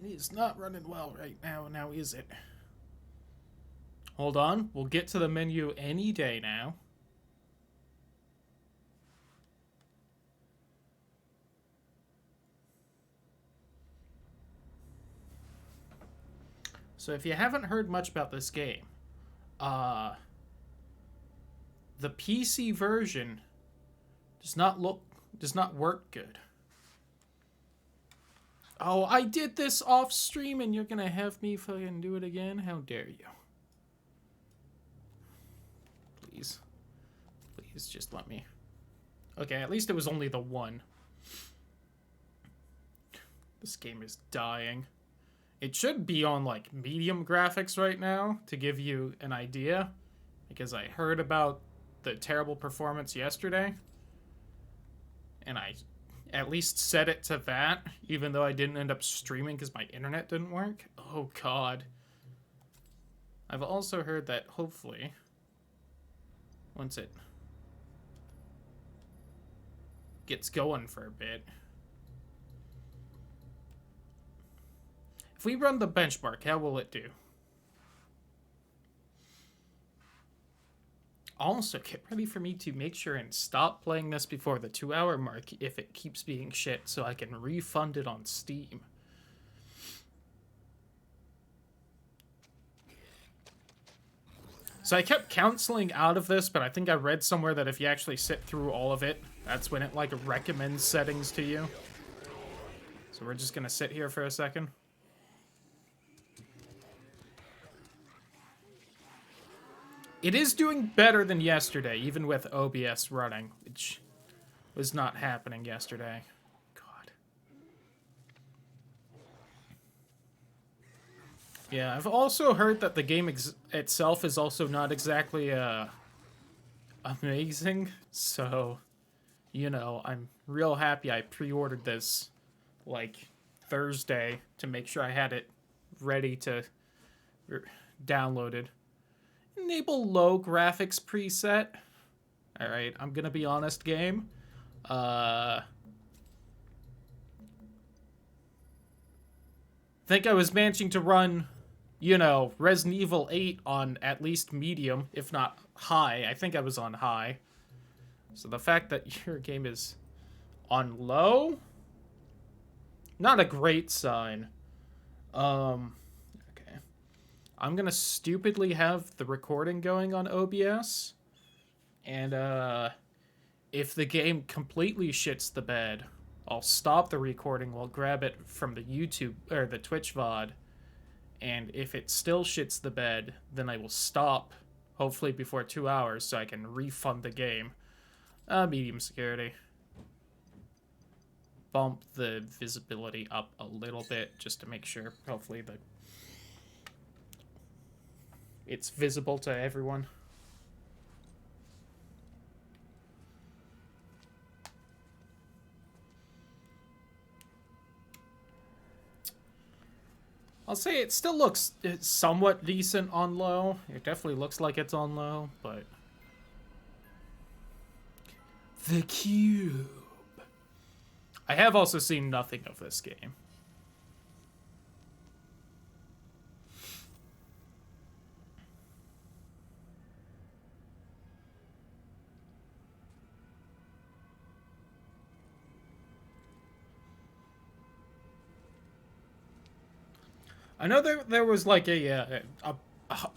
It's not running well right now, is it? Hold on, we'll get to the menu any day now. So if you haven't heard much about this game, the PC version does not work good. Oh, I did this off stream and you're gonna have me fucking do it again? How dare you? Please. Please, just let me. Okay, at least it was only the one. This game is dying. It should be on, like, medium graphics right now to give you an idea. Because I heard about the terrible performance yesterday. And I at least set it to that, even though I didn't end up streaming because my internet didn't work. Oh, God. I've also heard that, hopefully, once it gets going for a bit, if we run the benchmark, how will it do? Also, get ready for me to make sure and stop playing this before the 2-hour mark if it keeps being shit, so I can refund it on Steam. So I kept counseling out of this, but I think I read somewhere that if you actually sit through all of it, that's when it, like, recommends settings to you. So we're just gonna sit here for a second. It is doing better than yesterday, even with OBS running, which was not happening yesterday. God. Yeah, I've also heard that the game itself is also not exactly amazing, so, you know, I'm real happy I pre-ordered this, like, Thursday to make sure I had it ready to download it. Enable low graphics preset. Alright, I'm gonna be honest, game. Think I was managing to run, you know, Resident Evil 8 on at least medium, if not high. I think I was on high. So the fact that your game is on low? Not a great sign. I'm gonna stupidly have the recording going on OBS, and if the game completely shits the bed, I'll stop the recording, we'll grab it from the YouTube, or the Twitch VOD, and if it still shits the bed, then I will stop, hopefully before 2 hours, so I can refund the game. Medium security. Bump the visibility up a little bit, just to make sure, hopefully, that it's visible to everyone. I'll say it still looks somewhat decent on low. It definitely looks like it's on low, but... The Cube. I have also seen nothing of this game. I know there was like a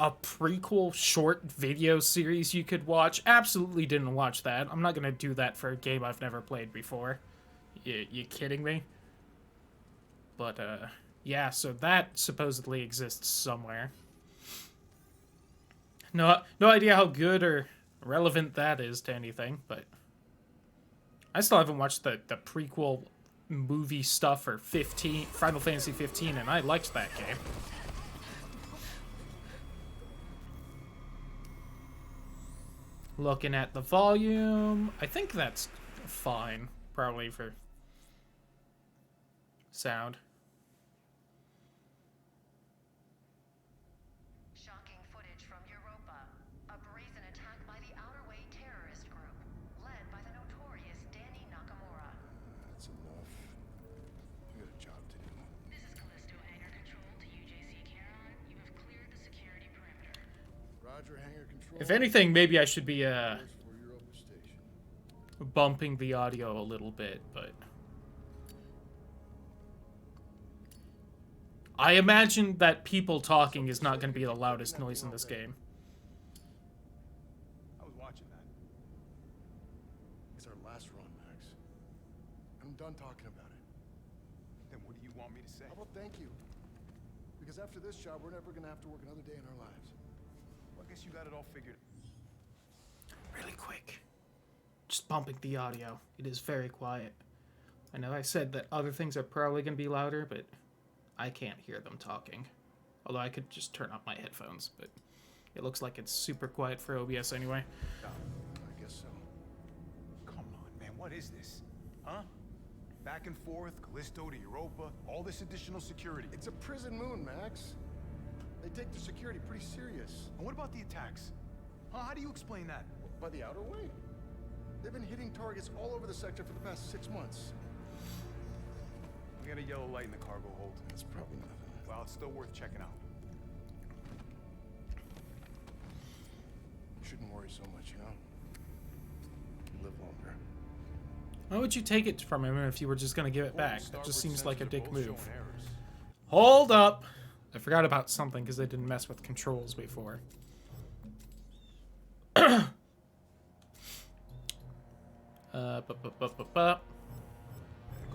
prequel short video series you could watch. Absolutely didn't watch that. I'm not gonna do that for a game I've never played before. You kidding me? But yeah, so that supposedly exists somewhere. No idea how good or relevant that is to anything, but I still haven't watched the prequel movie stuff for Final Fantasy 15, and I liked that game. Looking at the volume, I think that's fine, probably for sound. Shocking footage from Europa. A brazen attack by the Outer Way terrorist group, led by the notorious Danny Nakamura. That's enough. We got a job to do. This is Callisto, Hangar. Roger, hangar control. If anything, maybe I should be Doors for Europa Station. bumping the audio a little bit, but I imagine that people talking is not going to be the loudest noise in this game. I was watching that. It's our last run, Max. I'm done talking about it. Then what do you want me to say? How about thank you? Because after this job, we're never gonna have to work another day in our lives. Well, I guess you got it all figured. Really quick. Just bumping the audio. It is very quiet. I know I said that other things are probably going to be louder, but I can't hear them talking. Although I could just turn up my headphones, but it looks like it's super quiet for OBS anyway. I guess so. Come on, man. What is this? Huh? Back and forth, Callisto to Europa, all this additional security. It's a prison moon, Max. They take the security pretty serious. And what about the attacks? Huh? How do you explain that? By the outer way. They've been hitting targets all over the sector for the past 6 months. We got a yellow light in the cargo hold. That's probably nothing. Well, it's still worth checking out. You shouldn't worry so much, you know? You live longer. Why would you take it from him if you were just going to give it back? That just seems like a dick Both move. showing errors. Hold up! I forgot about something because they didn't mess with controls before. Go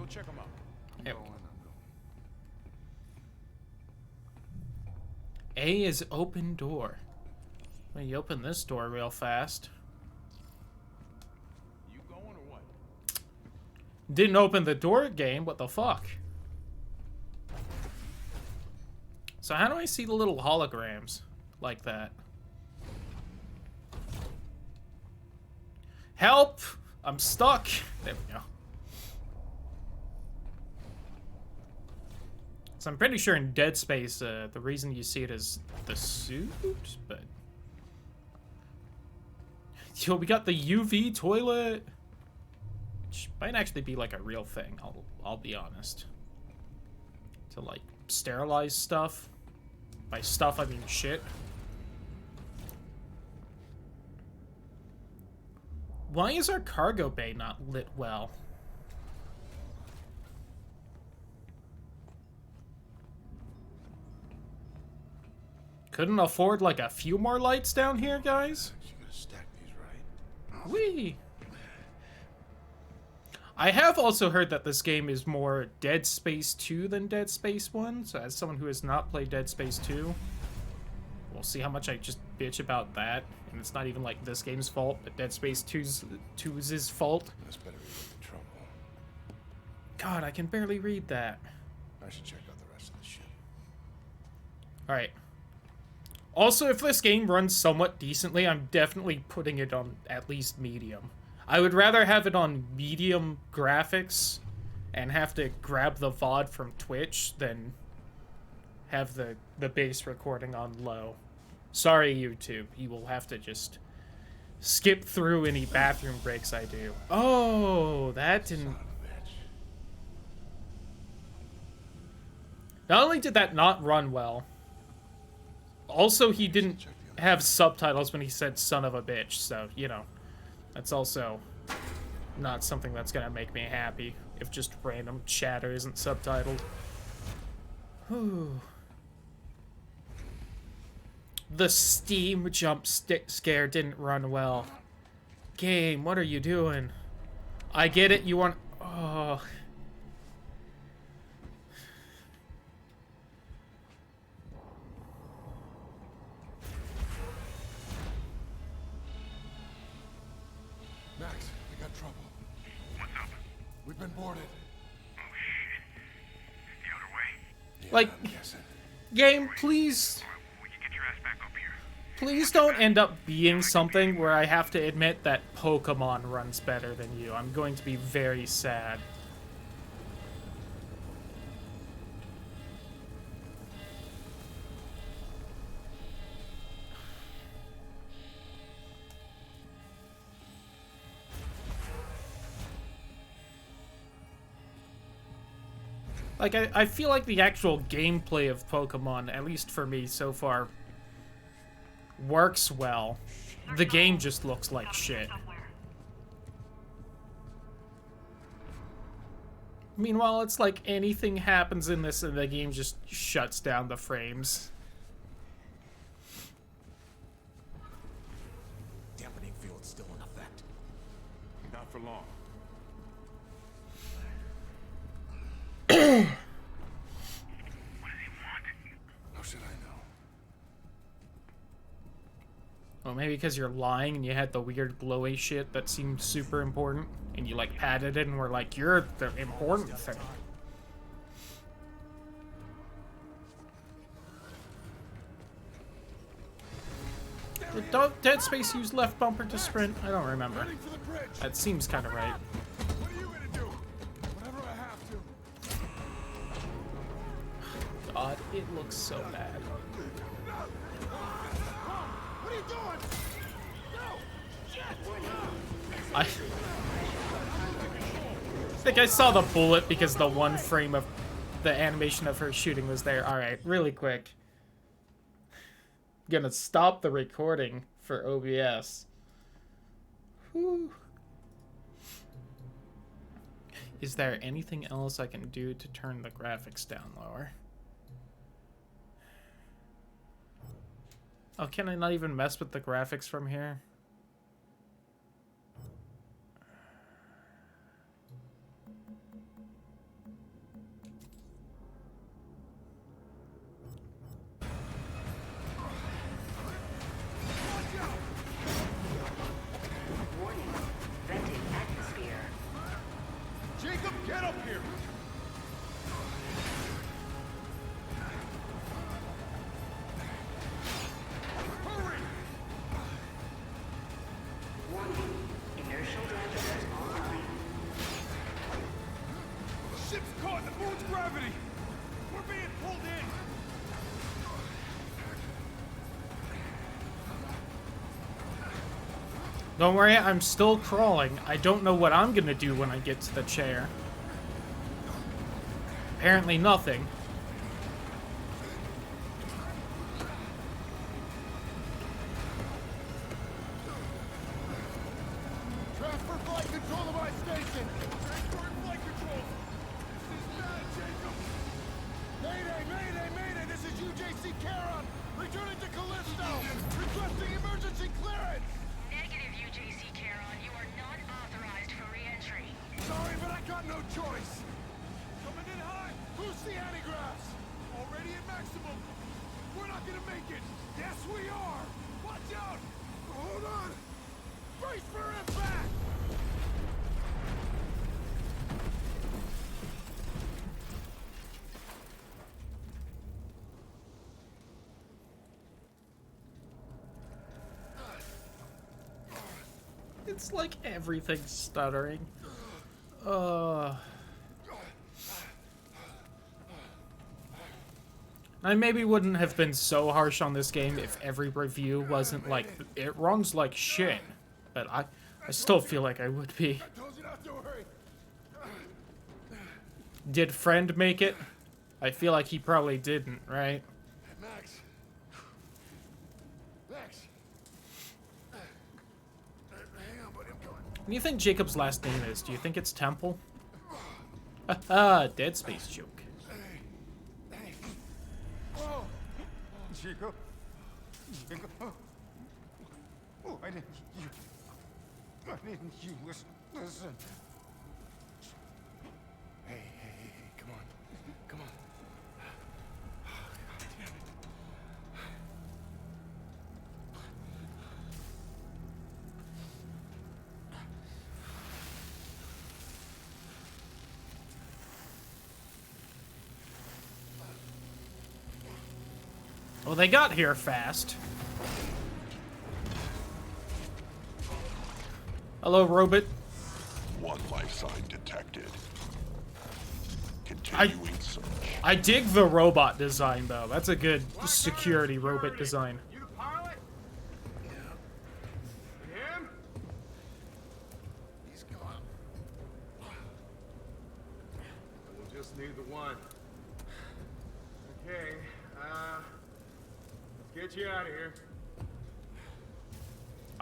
check them out. There we I'm go. going. A is open door. Well, you open this door real fast. You going or what? Didn't open the door game, what the fuck? So how do I see the little holograms like that? Help! I'm stuck! There we go. So I'm pretty sure in Dead Space, the reason you see it is the suit, but... Yo, we got the UV toilet! Which might actually be like a real thing, I'll be honest. To like sterilize stuff. By stuff I mean shit. Why is our cargo bay not lit well? Couldn't afford like a few more lights down here, guys? You gotta stack these right. Whee! I have also heard that this game is more Dead Space 2 than Dead Space 1, so as someone who has not played Dead Space 2, we'll see how much I just bitch about that. And it's not even like this game's fault, but Dead Space 2's fault. That's better be trouble. God, I can barely read that. I should check out the rest of the ship. Alright. Also, if this game runs somewhat decently, I'm definitely putting it on at least medium. I would rather have it on medium graphics and have to grab the VOD from Twitch than have the base recording on low. Sorry, YouTube. You will have to just skip through any bathroom breaks I do. Oh, that didn't... Son of a bitch. Not only did that not run well, also he didn't have subtitles when he said son of a bitch, so, you know, that's also not something that's gonna make me happy if just random chatter isn't subtitled. Whew. The Steam jump scare didn't run well. Game, what are you doing? I get it, you want... Oh... Max, we got trouble. What's up? We've been boarded. Oh shit. The other way? Yeah, Like- I'm guessing. Game, please... Alright, we can get your ass back up here. Please don't end up being something where I have to admit that Pokemon runs better than you. I'm going to be very sad. Like, I feel like the actual gameplay of Pokemon, at least for me so far, works well. The game just looks like shit. Meanwhile, it's like anything happens in this and the game just shuts down the frames. Dampening field's still in effect. Not for long. How should I know? Well, maybe because you're lying and you had the weird glowy shit that seemed super important, and you like patted it and were like, you're the important thing. Did Dead Space use left bumper to sprint? I don't remember. Heading for the bridge. That seems kind of right. What are you gonna do? Whatever I have to. God, it looks so bad. What are you doing? No! I think I saw the bullet because the one frame of the animation of her shooting was there. Alright, really quick. Gonna stop the recording for OBS. Whew. Is there anything else I can do to turn the graphics down lower? Oh, can I not even mess with the graphics from here? Warning. Venting atmosphere. Jacob, get up here! Hurry! Warning. Inertial dampeners online. Ship's caught in the moon's gravity! We're being pulled in! Don't worry, I'm still crawling. I don't know what I'm gonna do when I get to the chair. Apparently nothing. Transfer flight control to my station! Transferring flight control! This is bad, Jacob! Mayday, mayday, mayday! This is UJC Charon! Returning to Callisto! Requesting emergency clearance! Negative, UJC Charon. You are not authorized for re-entry. Sorry, but I got no choice! Coming in high! Who's the antigraphs? Already at maximum! We're not gonna make it! Yes, we are! Watch out! Hold on! Brace for impact! It's like everything's stuttering. I maybe wouldn't have been so harsh on this game if every review wasn't like, it runs like shit. But I still feel like I would be. I told you not to worry! Did Friend make it? I feel like he probably didn't, right? Max! Max! Hang on, buddy, I'm coming. What do you think Jacob's last name is? Do you think it's Temple? Haha, Dead Space joke. Hey! Whoa! Jacob? Jacob? Oh, I didn't you listen. Hey, come on. Come on. God damn it. Well, they got here fast. Hello, robot. One life sign detected. Continuing search. I dig the robot design, though. That's a good security robot design. You the pilot? Yeah. Him? He's gone. We'll just need the one. Okay, let's get you out of here.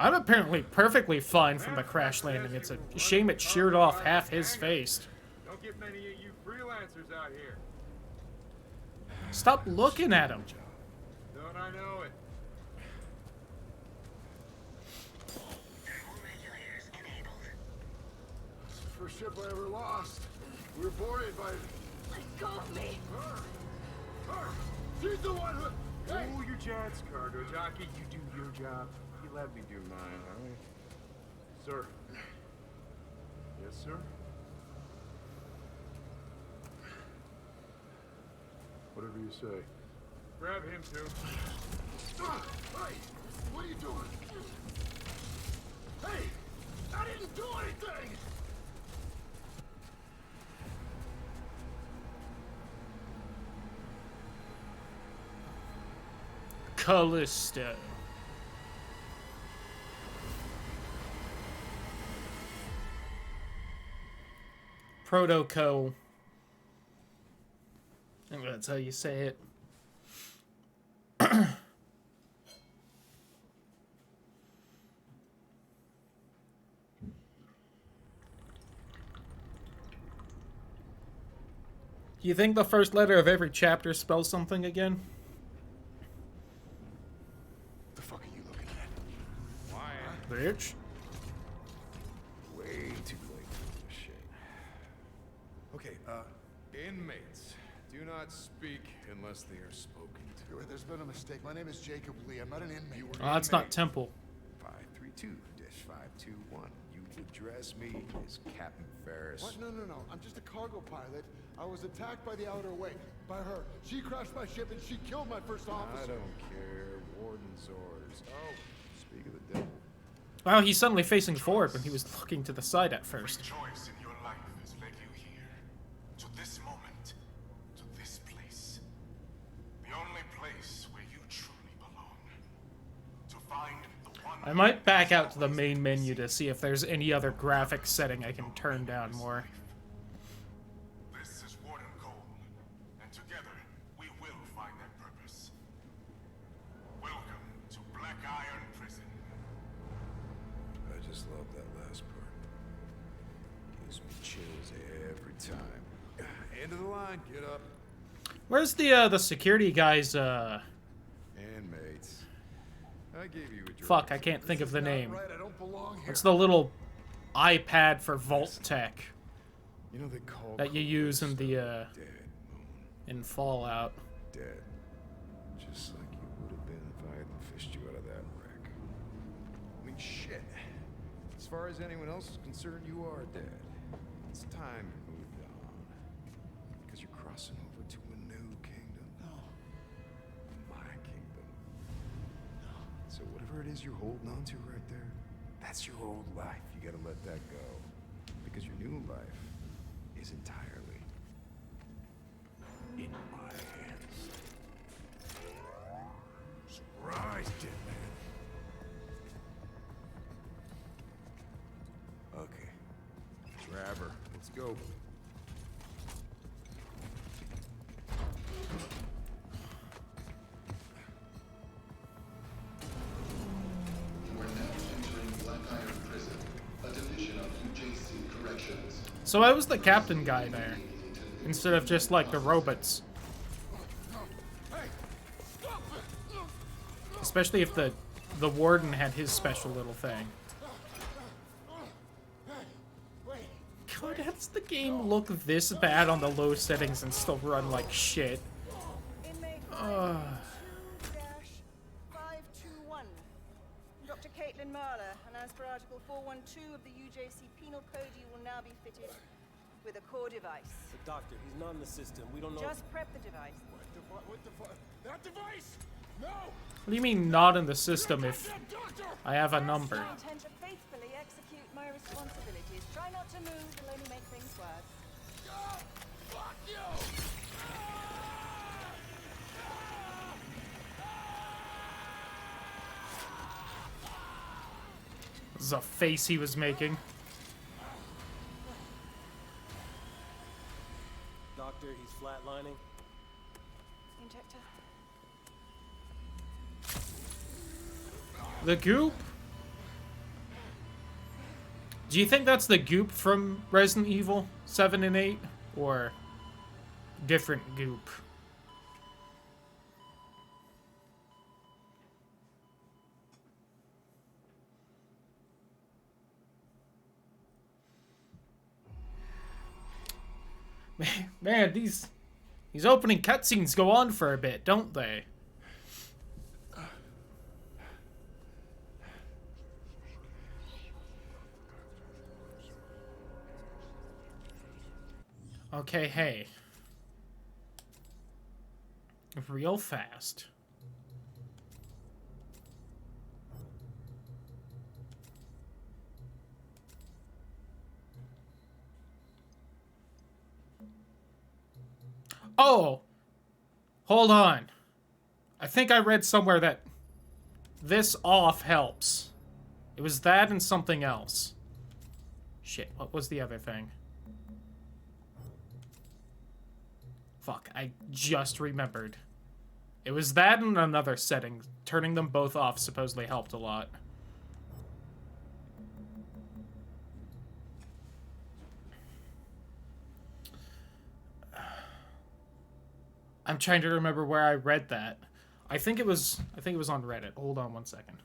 I'm apparently perfectly fine from the crash landing. It's a shame it sheared off half his face. Don't get many of you freelancers out here. Stop looking at him. Don't I know it? Regulators enabled. It's the first ship I ever lost. We were boarded by Let go of me. her. Her. She's the one who. Hey. Cool your jets, cargo jockey. You do your job. You let me do mine, all right? Sir. Yes, sir. Whatever you say. Grab him too. Hey, what are you doing? Hey, I didn't do anything. Callisto. Protoco. I think that's how you say it. Do you think the first letter of every chapter spells something again? What the fuck are you looking at? Why? Bitch. Way too late for this shit. Okay, inmates. Do not speak unless they are spoken to. There's been a mistake. My name is Jacob Lee. I'm not an inmate. Oh, that's not Temple. 532-521. You address me as Captain Ferris. What? No. I'm just a cargo pilot. I was attacked by the outer wing. By her. She crashed my ship and she killed my first I officer. don't care. Warden's orders. Oh, speak of the devil. Wow, he's suddenly facing forward when he was looking to the side at first. Choice in your life has led you here. To this moment. To this place. The only place where you truly belong. To find the one... I might back out to the main menu to see if there's any other graphic setting I can turn down more. This is Warden Cole. And together, we will find that purpose. Welcome to Black Iron Prison. I just love that last part. Gives me chills every time. End of the line, get up. Where's the security guy's Inmates. I gave you a drink. fuck, I can't think of the name. Right, I don't belong here. It's the little iPad for Vault Tech You know they call that you use in the dead, Moon. in Fallout. Dead. Just like you would have been if I hadn't fished you out of that wreck. I mean, shit. As far as anyone else is concerned, you are dead. It's time you moved on. Because you're crossing over to a new kingdom. No. My kingdom. So whatever it is you're holding on to right there, that's your old life. You gotta let that go. Because your new life is entirely in my hands. Surprise, dead man. Okay. Grab her. Let's go. We're now entering Black Iron Prison, a division of UJC Corrections. So I was the captain guy there, instead of just like the robots. Especially if the warden had his special little thing. God, how does the game look this bad on the low settings and still run like shit? Inmate 521. Dr. Caitlin Marler, and as per Article 412 of the UJC Penal Code, you will now be fitted with a core device. But doctor, he's not in the system. We don't know. Just prep the device. What the fuck? That device? No! What do you mean not in the system if I have a number? I intend to faithfully execute my responsibilities. Try not to move, it'll only make things worse. God, fuck you! This is a face he was making. Doctor, he's flatlining. Injector. The goop? Do you think that's the goop from Resident Evil 7 and 8? Or different goop? Man, these opening cutscenes go on for a bit, don't they? Okay, hey. Real fast. Oh! Hold on. I think I read somewhere that this off helps. It was that and something else. Shit, what was the other thing? Fuck, I just remembered. It was that and another setting. Turning them both off supposedly helped a lot. I'm trying to remember where I read that. I think it was on Reddit. Hold on one second.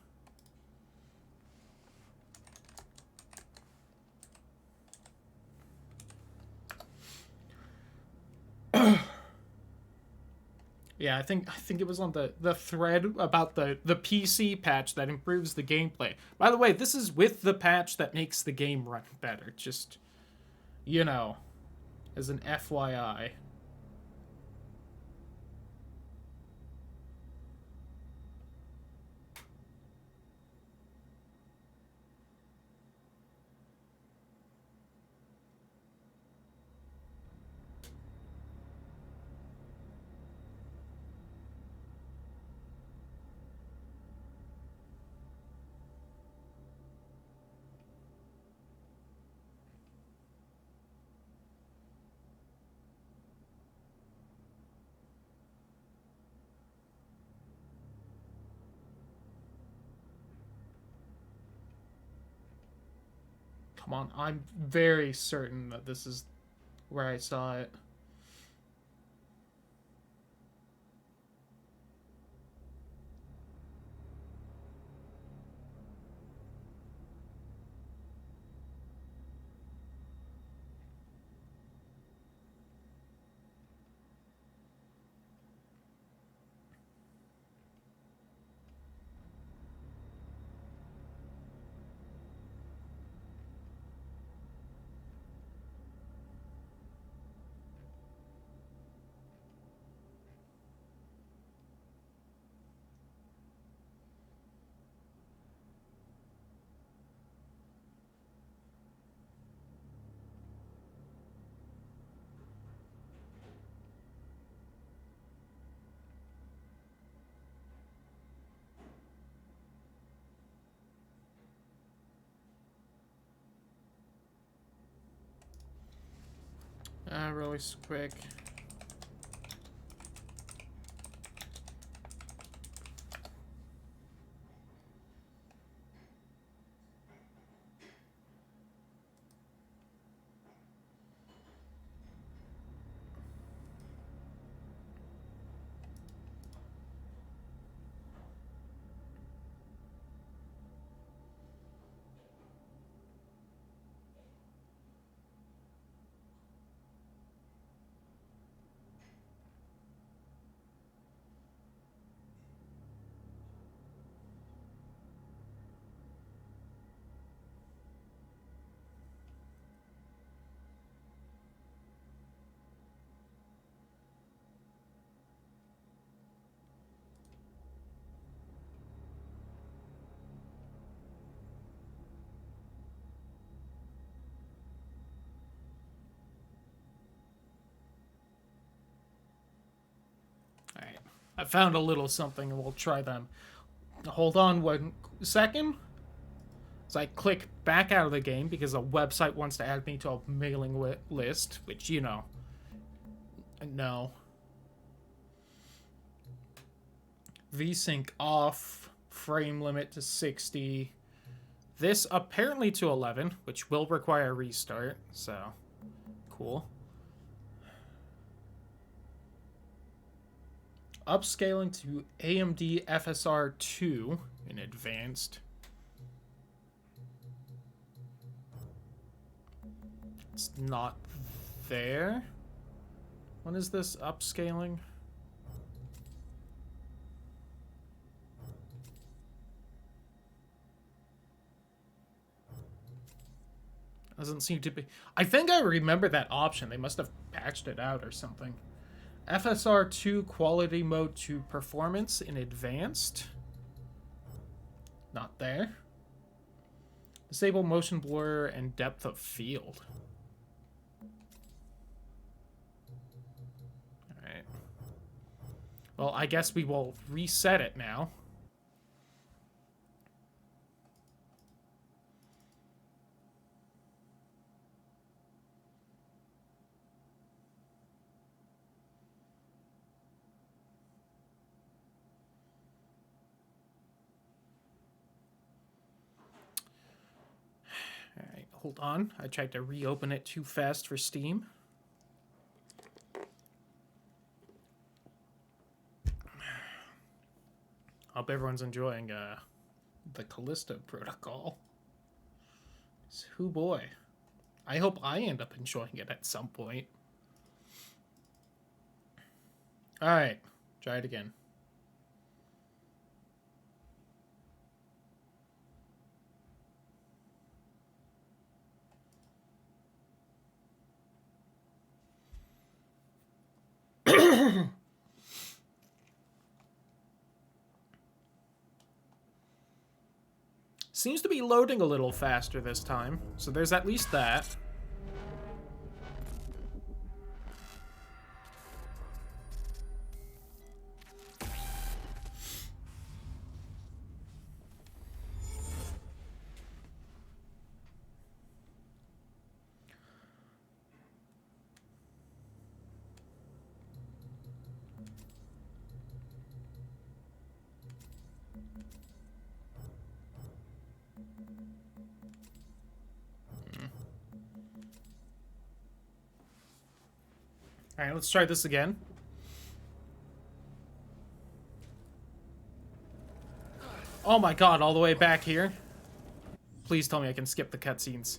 Yeah, I think it was on the thread about the PC patch that improves the gameplay. By the way, this is with the patch that makes the game run better. Just, you know, as an FYI. Come on, I'm very certain that this is where I saw it. Really quick. Alright, I found a little something and we'll try them. Hold on 1 second. So I click back out of the game because a website wants to add me to a mailing list, which, you know, no. VSync off, frame limit to 60, This apparently to 11, which will require a restart, so cool. Upscaling to AMD FSR 2 in advanced. It's not there. When is this upscaling? Doesn't seem to be. I think I remember that option. They must have patched it out or something. FSR 2 quality mode to performance in advanced. Not there. Disable motion blur and depth of field. Alright. Well, I guess we will reset it now. Alright, hold on. I tried to reopen it too fast for Steam. Hope everyone's enjoying the Callisto protocol. Hoo boy. I hope I end up enjoying it at some point. Alright, try it again. Seems to be loading a little faster this time, so there's at least that. Alright, let's try this again. Oh my god, all the way back here. Please tell me I can skip the cutscenes.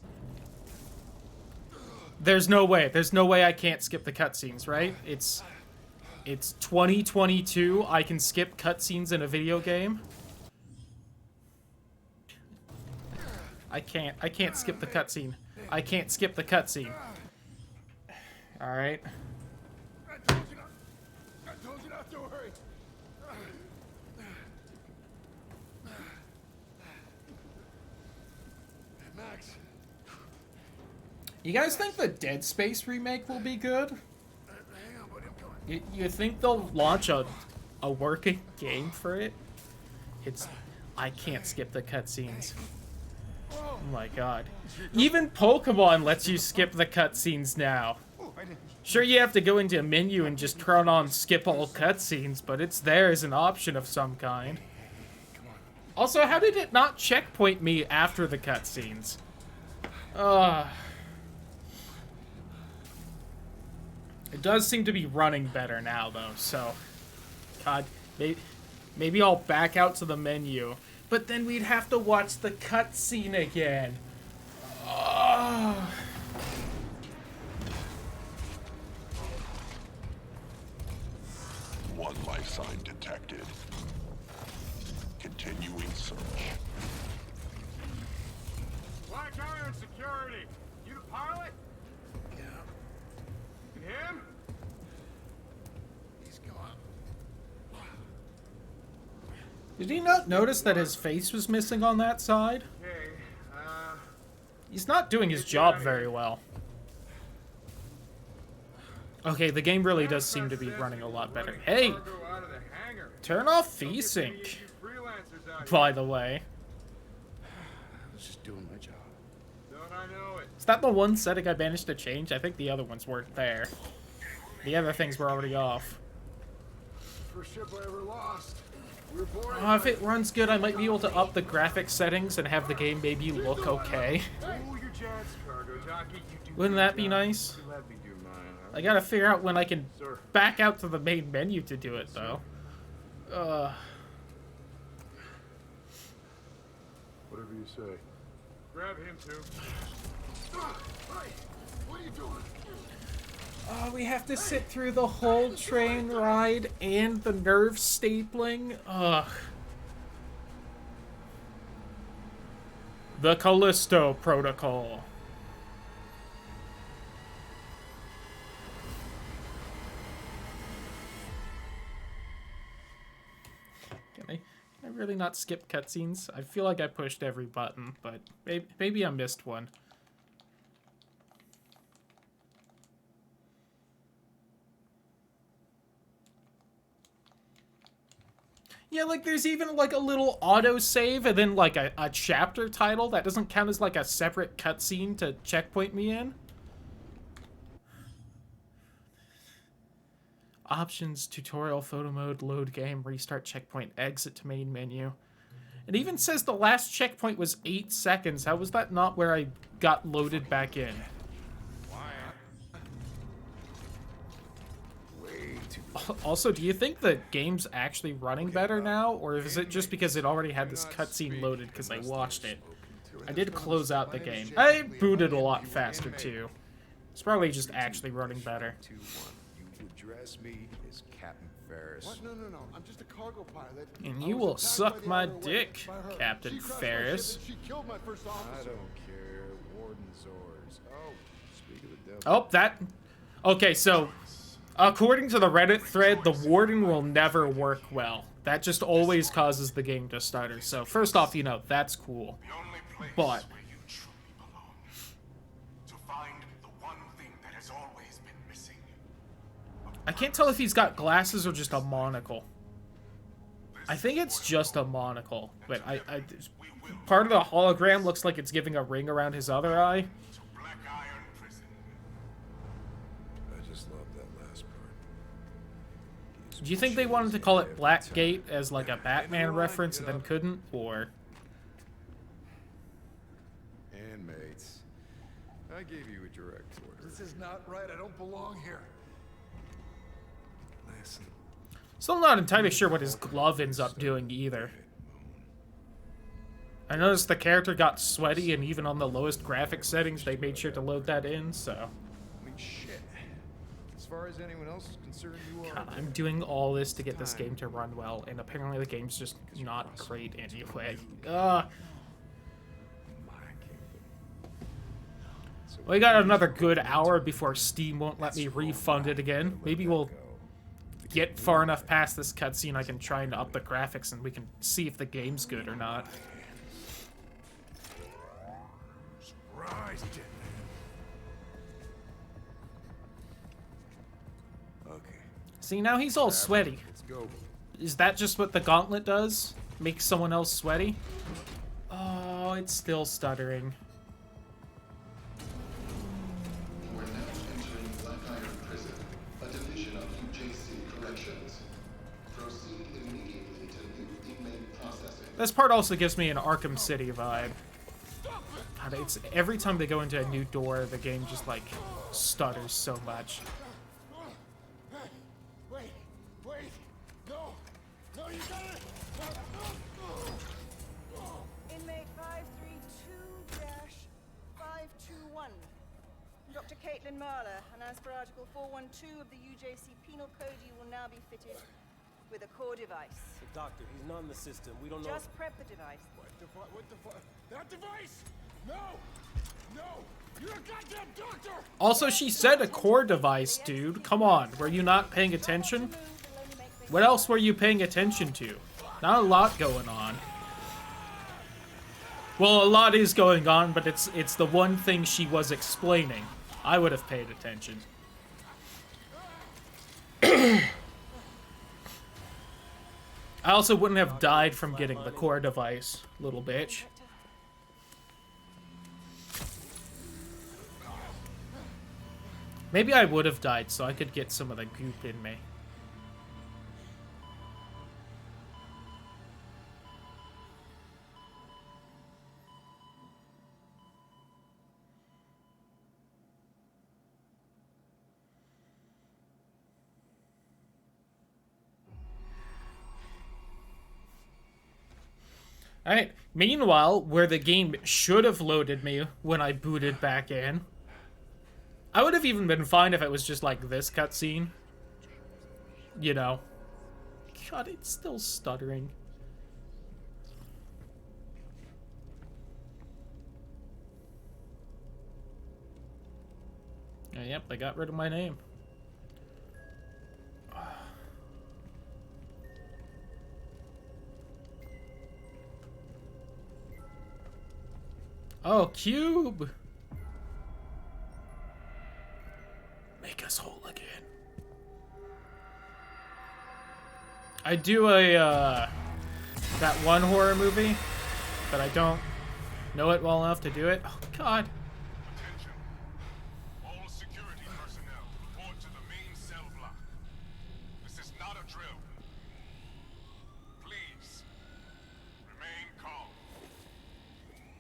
There's no way. There's no way I can't skip the cutscenes, right? It's 2022. I can skip cutscenes in a video game. I can't skip the cutscene. I can't skip the cutscene. Alright. I told you not to worry. Max. You guys think the Dead Space remake will be good? Hang on, buddy, I'm coming. You think they'll launch a working game for it? I can't skip the cutscenes. Oh my god. Even Pokemon lets you skip the cutscenes now. Sure, you have to go into a menu and just turn on skip all cutscenes, but it's there as an option of some kind. Also, how did it not checkpoint me after the cutscenes? It does seem to be running better now, though, so... God, maybe I'll back out to the menu. But then we'd have to watch the cutscene again. One life sign detected. Continuing search. Black Iron Security. You the pilot? Yeah. And him? He's gone. Did he not notice that his face was missing on that side? Okay, He's not doing his job very well. Okay, the game really does seem to be running a lot better. Hey! Turn off VSync, by the way. I was just doing my job. Don't I know it? Is that the one setting I managed to change? I think the other ones weren't there. The other things were already off. First ship I ever lost. If it runs good, I might be able to up the graphics settings and have the game maybe look okay. Wouldn't that be nice? I gotta figure out when I can back out to the main menu to do it, though. Whatever you say. Grab him too. Hey, what are you doing? We have to sit through the whole train ride and the nerve stapling. Ugh. The Callisto Protocol. Can I really not skip cutscenes? I feel like I pushed every button, but maybe I missed one. Yeah, like, there's even, like, a little autosave and then, like, a chapter title that doesn't count as, like, a separate cutscene to checkpoint me in. Options, tutorial, photo mode, load game, restart checkpoint, exit to main menu. It even says the last checkpoint was 8 seconds. How was that not where I got loaded back in? Also, do you think the game's actually running better now, or is it just because it already had this cutscene loaded because I watched it? I did close out the game. I booted a lot faster, too. It's probably just actually running better. You address me as Captain Ferris. What? No. I'm just a cargo pilot. And you will suck my dick, Captain Ferris. She killed my first I officer. don't care. Warden's orders. Oh, speak of the devil. Oh, that... Okay, so... According to the Reddit thread, the Warden will never work well. That just always causes the game to stutter. So, first off, you know, that's cool. But... I can't tell if he's got glasses or just a monocle. I think it's just a monocle. But part of the hologram looks like it's giving a ring around his other eye. Do you think they wanted to call it Blackgate as like a Batman reference and then couldn't, or? And mates, I gave you a direct order. This is not right. I don't belong here. Listen. Still not entirely sure what his glove ends up doing either. I noticed the character got sweaty, and even on the lowest graphics settings, they made sure to load that in, so. I mean, shit. As far as anyone else is concerned, you are. God, I'm doing all this to get this game to run well, and apparently the game's just not great anyway. We got another good hour before Steam won't let me refund it again. Maybe we'll get far enough past this cutscene I can try and up the graphics and we can see if the game's good or not. Surprise, okay. See, now he's all sweaty. Let's go. Is that just what the gauntlet does? Make someone else sweaty? Oh, it's still stuttering. We're now entering Black Iron Prison, a division of UJC Corrections. Proceed immediately to new inmate processing. This part also gives me an Arkham City vibe. God, it's every time they go into a new door, the game just like stutters so much. Wait. No, you got it. Inmate 532-521. Dr. Caitlin Marler, and as per Article 412 of the UJC Penal Code, you will now be fitted with a core device. Doctor, he's not in the system. We don't know. Just prep the device. What the fuck? That device? No! You're a goddamn doctor! Also, she said a core device, dude. Come on, were you not paying attention? What else were you paying attention to? Not a lot going on. Well, a lot is going on, but it's the one thing she was explaining. I would have paid attention. I also wouldn't have died from getting the core device, little bitch. Maybe I would have died so I could get some of the goop in me. Alright, meanwhile, where the game should have loaded me when I booted back in, I would have even been fine if it was just like this cutscene. You know. God, it's still stuttering. Oh, yep, they got rid of my name. Oh, cube! Make us whole again. I do a, that one horror movie, but I don't know it well enough to do it. Oh, God. Attention. All security personnel report to the main cell block. This is not a drill. Please, remain calm.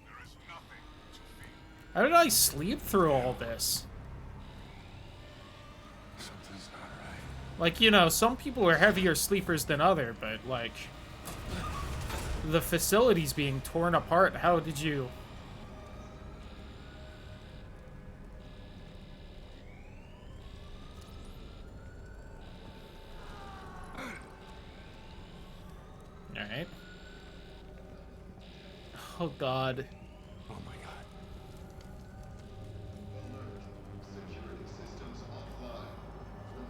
There is nothing to fear. How did I sleep through all this? Something's not right. Like, you know, some people are heavier sleepers than other, but, like, the facility's being torn apart. How did you... Alright. Oh, God. Oh my god. Security systems offline.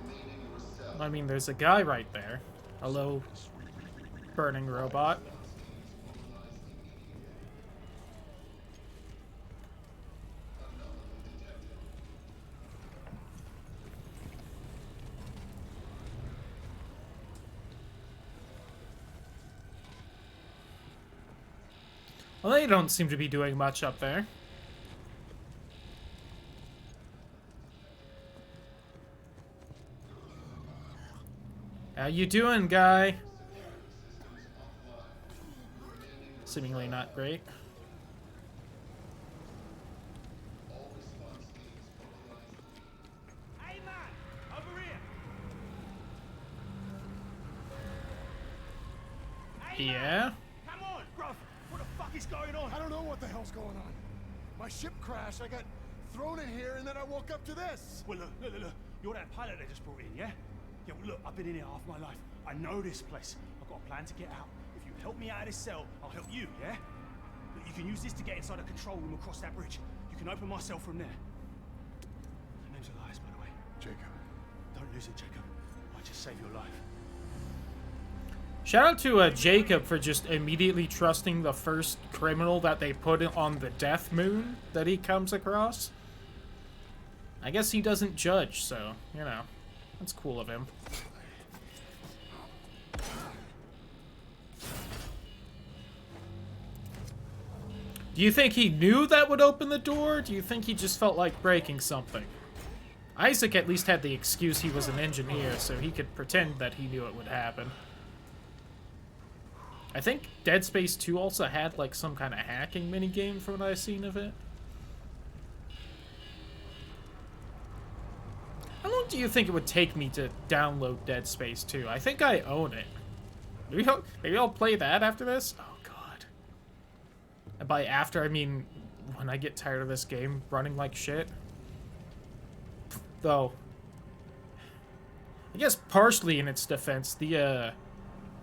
Remaining yourself. I mean, there's a guy right there. Hello, burning robot. Well, they don't seem to be doing much up there. How you doing, guy? Seemingly not great. Hey man, over here. Yeah? Come on, bruv. What the fuck is going on? I don't know what the hell's going on. My ship crashed, I got thrown in here, and then I woke up to this. Well, look. You're that pilot they just brought in, yeah? Yeah, well, look, I've been in here half my life. I know this place. I've got a plan to get out. If you help me out of this cell, I'll help you, yeah? Look, you can use this to get inside a control room across that bridge. You can open my cell from there. My name's Elias, by the way. Jacob. Don't lose it, Jacob. I just saved your life. Shout out to Jacob for just immediately trusting the first criminal that they put on the death moon that he comes across. I guess he doesn't judge, so, you know, that's cool of him. Do you think he knew that would open the door? Do you think he just felt like breaking something? Isaac at least had the excuse he was an engineer, so he could pretend that he knew it would happen. I think Dead Space 2 also had, like, some kind of hacking minigame from what I've seen of it. How long do you think it would take me to download Dead Space 2? I think I own it. Maybe I'll play that after this? Oh, God. And by after, I mean when I get tired of this game running like shit. Though, I guess partially in its defense, the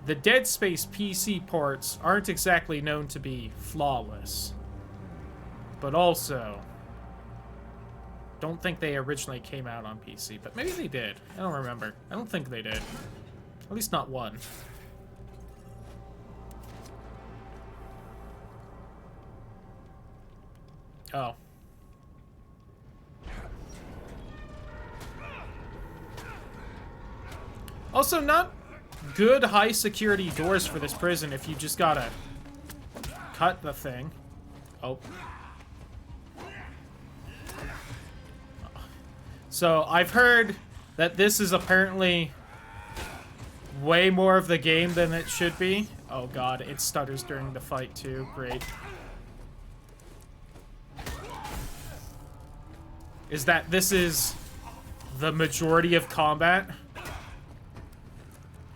Dead Space PC ports aren't exactly known to be flawless. But also, don't think they originally came out on PC, but maybe they did. I don't remember. I don't think they did. At least not one. Oh. Also, not good high security doors for this prison if you just gotta cut the thing. Oh. So, I've heard that this is apparently way more of the game than it should be. Oh god, it stutters during the fight too. Great. Is that this is the majority of combat?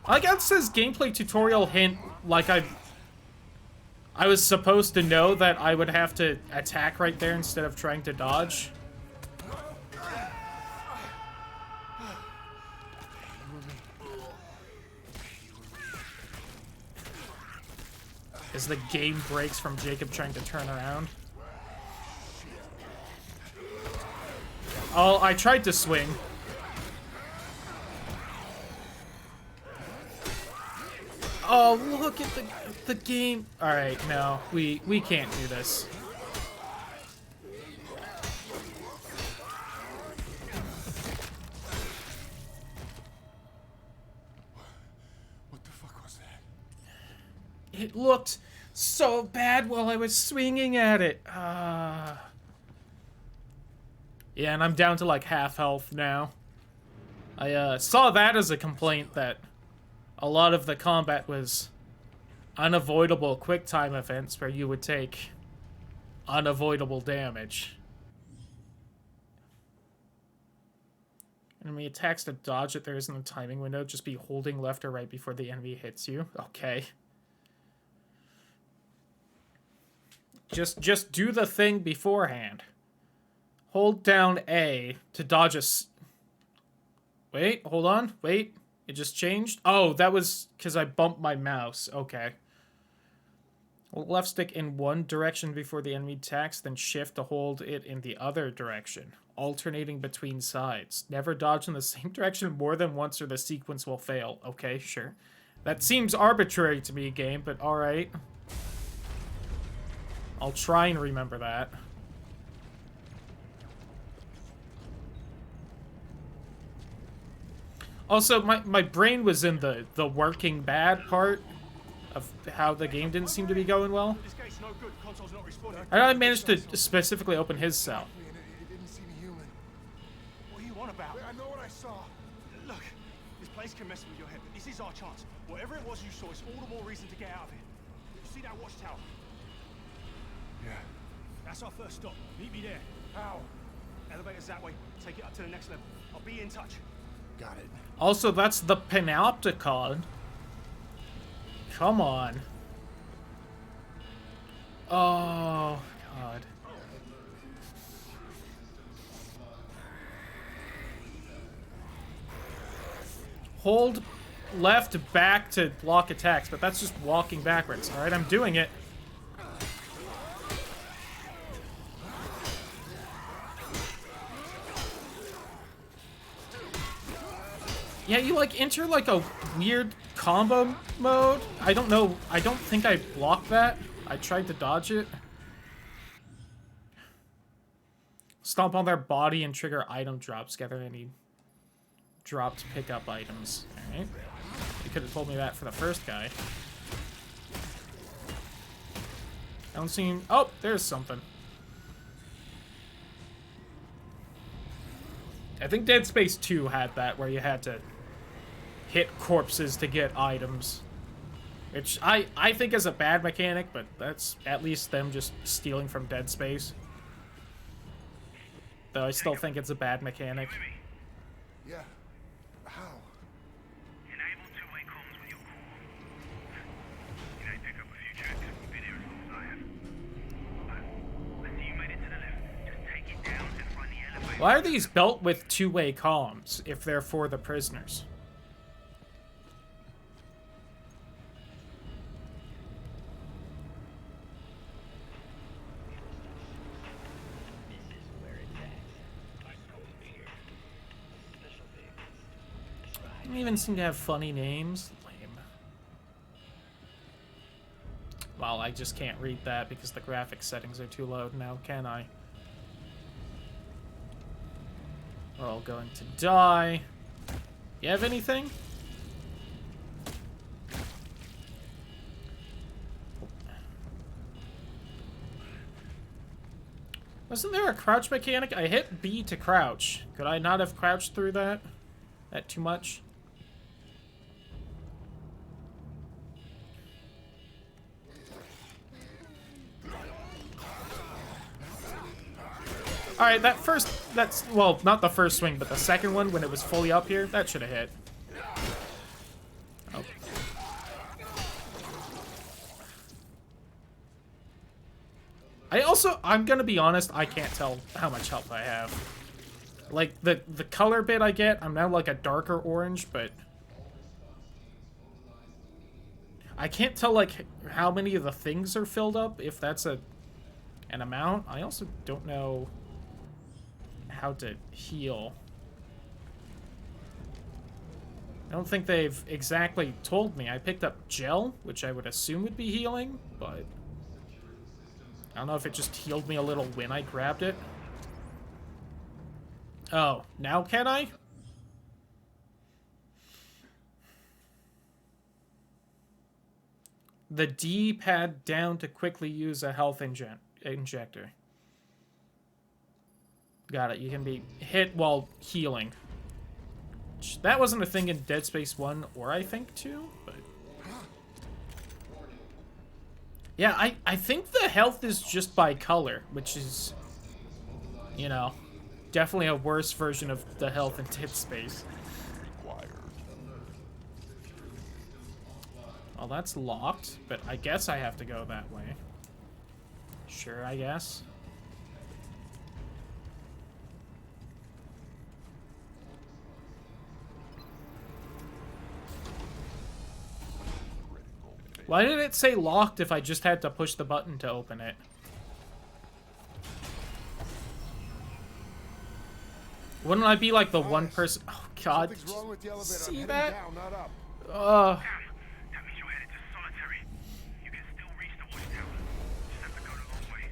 I like how it says gameplay tutorial hint, like I was supposed to know that I would have to attack right there instead of trying to dodge. As the game breaks from Jacob trying to turn around. Oh, I tried to swing. Oh, look at the game. All right, no, we can't do this. What the fuck was that? It looked so bad while I was swinging at it. Yeah, and I'm down to like half health now. I saw that as a complaint that a lot of the combat was unavoidable quick-time events where you would take unavoidable damage. Enemy attacks to dodge it. There isn't a timing window. Just be holding left or right before the enemy hits you. Okay. Just do the thing beforehand. Hold down A to dodge a... Wait, hold on. Wait. It just changed? Oh, that was because I bumped my mouse. Okay. Hold left stick in one direction before the enemy attacks, then shift to hold it in the other direction, alternating between sides. Never dodge in the same direction more than once or the sequence will fail. Okay, sure. That seems arbitrary to me, game, but alright. I'll try and remember that. Also, my brain was in the working bad part of how the game didn't seem to be going well. How did I manage to specifically open his cell? It didn't seem human. What are you on about? I know what I saw. Look, this place can mess with your head, but this is our chance. Whatever it was you saw, it's all the more reason to get out of here. You see that watchtower? Yeah. That's our first stop. Meet me there. How? Elevator's that way. Take it up to the next level. I'll be in touch. Got it. Also, that's the Panopticon. Come on. Oh, God. Hold left back to block attacks, but that's just walking backwards. Alright, I'm doing it. Yeah, you like enter like a weird combo mode. I don't know. I don't think I blocked that. I tried to dodge it. Stomp on their body and trigger item drops. Gather any dropped pickup items. Alright. You could have told me that for the first guy. I don't see... Oh, there's something. I think Dead Space 2 had that, where you had to hit corpses to get items. Which I think is a bad mechanic, but that's at least them just stealing from Dead Space. Though I still think it's a bad mechanic. Yeah. How? Enable two-way comms with your core. You know, pick up a few tracks from video as well as I have. I see you made it to the left. Just take it down and find the elevator. Why are these built with two-way comms if they're for the prisoners? They don't even seem to have funny names. Lame. Well, I just can't read that because the graphics settings are too low now, can I? We're all going to die. You have anything? Wasn't there a crouch mechanic? I hit B to crouch. Could I not have crouched through that? That too much? Alright, that's, well, not the first swing, but the second one, when it was fully up here, that should have hit. Oh. I'm gonna be honest, I can't tell how much health I have. Like, the color bit I get, I'm now like a darker orange, but I can't tell, like, how many of the things are filled up, if that's an amount. I also don't know how to heal. I don't think they've exactly told me. I picked up gel, which I would assume would be healing, but I don't know if it just healed me a little when I grabbed it. Oh, now can I? The D-pad down to quickly use a health injector. Got it. You can be hit while healing. That wasn't a thing in Dead Space 1 or I think 2, but yeah, I think the health is just by color, which is, you know, definitely a worse version of the health in Dead Space. Well, that's locked, but I guess I have to go that way. Sure, I guess. Why did it say locked if I just had to push the button to open it? Wouldn't I be like the one person? Oh God! Something's wrong with the elevator. See I'm that? heading down, not up. That means you're headed to solitary. You can still reach the watchtower. Just have to go the long way.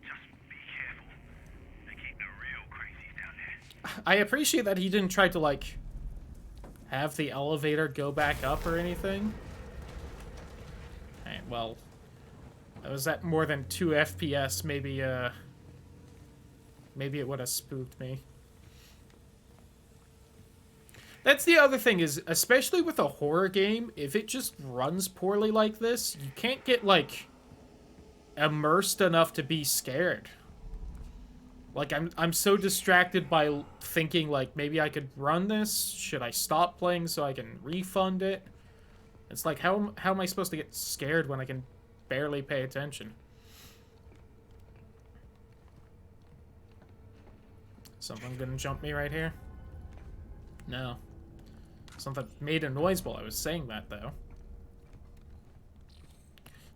Just be careful. They keep the real crazies down there. I appreciate that he didn't try to like have the elevator go back up or anything. Alright, well, that was at more than 2 FPS. Maybe maybe it would have spooked me. That's the other thing is, especially with a horror game, if it just runs poorly like this, you can't get, like, immersed enough to be scared. Like, I'm so distracted by thinking, like, maybe I could run this? Should I stop playing so I can refund it? It's like, how am I supposed to get scared when I can barely pay attention? Something gonna jump me right here? No. Something made a noise while I was saying that, though.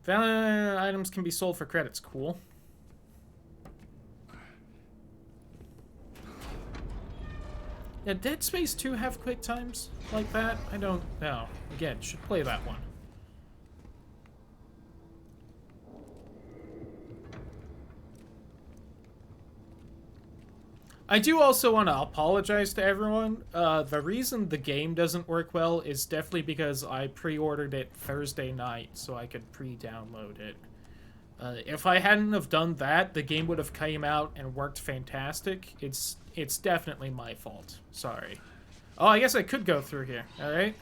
Value items can be sold for credits. Cool. Yeah, Dead Space 2 have quick times like that? I don't know. Again, should play that one. I do also want to apologize to everyone. The reason the game doesn't work well is definitely because I pre-ordered it Thursday night so I could pre-download it. If I hadn't have done that, the game would have came out and worked fantastic. It's definitely my fault. Sorry. Oh, I guess I could go through here. Alright.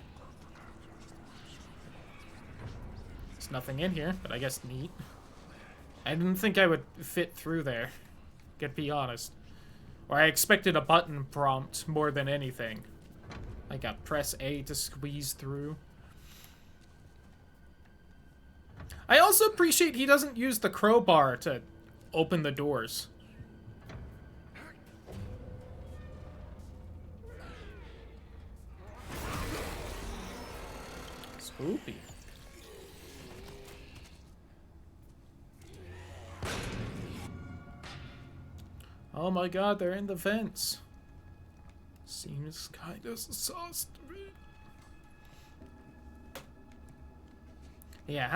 There's nothing in here, but I guess neat. I didn't think I would fit through there. Gotta be honest. Or I expected a button prompt more than anything. Like a press A to squeeze through. I also appreciate he doesn't use the crowbar to open the doors. Spoopy. Oh my god, they're in the vents. Seems kind of sus to me. Yeah,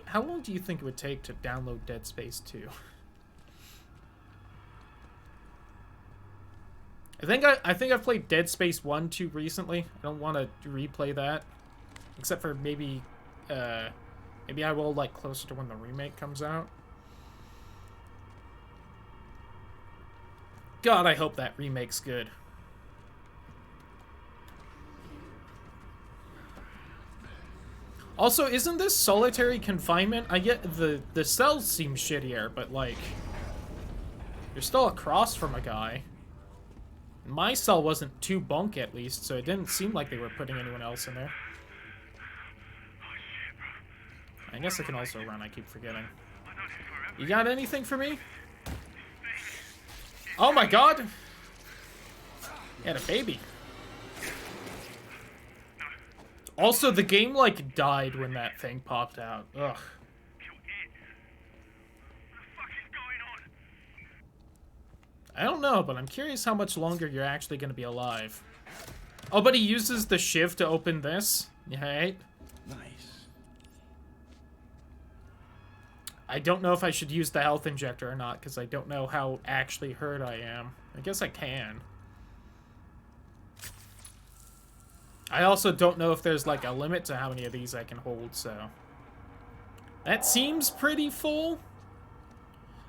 how long do you think it would take to download Dead Space 2? I think I've played Dead Space 1 too recently. I don't want to replay that. Except for maybe maybe I will, like, closer to when the remake comes out. God, I hope that remake's good. Also, isn't this solitary confinement? I get the cells seem shittier, but, like, you're still across from a guy. My cell wasn't too bunk, at least, so it didn't seem like they were putting anyone else in there. I guess I can also run, I keep forgetting. I done it forever. You got anything for me? Oh my god! He had a baby. Also, the game, like, died when that thing popped out. Ugh. I don't know, but I'm curious how much longer you're actually going to be alive. Oh, but he uses the shiv to open this? Right? Nice. I don't know if I should use the health injector or not, because I don't know how actually hurt I am. I guess I can. I also don't know if there's, like, a limit to how many of these I can hold, so... That seems pretty full.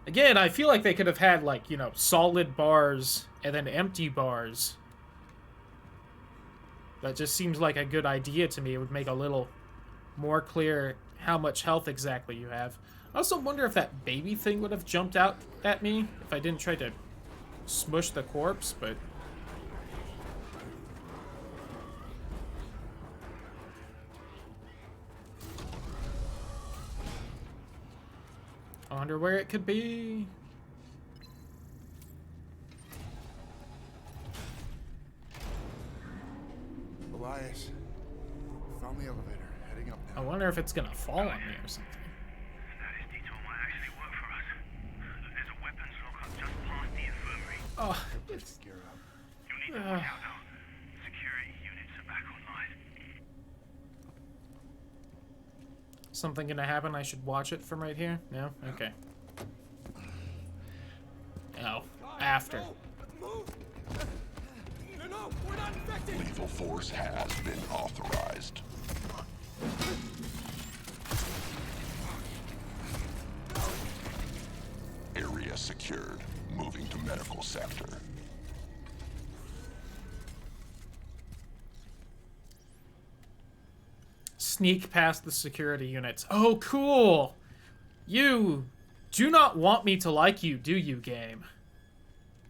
Again, I feel like they could have had, like, you know, solid bars and then empty bars. That just seems like a good idea to me. It would make a little more clear how much health exactly you have. I also wonder if that baby thing would have jumped out at me if I didn't try to smush the corpse, but... I wonder where it could be. Elias, found the elevator, heading up I now. wonder if it's gonna fall on me or something. This detour might actually work for us. There's a weapons lockup just past the infirmary. Oh, Let's gear up. You'll need to watch out though. Security units are back online. something gonna happen? I should watch it from right here? No? Okay. Oh, after. No, we're not infected. Lethal force has been authorized. Area secured. Moving to medical sector. Sneak past the security units. Oh, cool! You do not want me to like you, do you, game?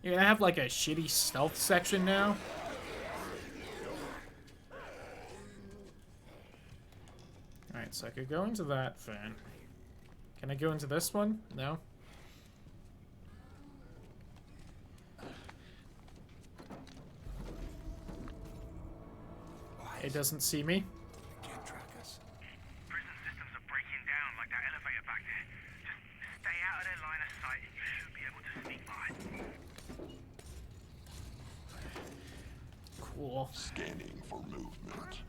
You're gonna have like a shitty stealth section now? Alright, so I could go into that thing. Can I go into this one? No? It doesn't see me. Can't track us. Prison systems are breaking down like that elevator back there. Just stay out of their line of sight and you should be able to sneak by. Cool. Scanning for movement.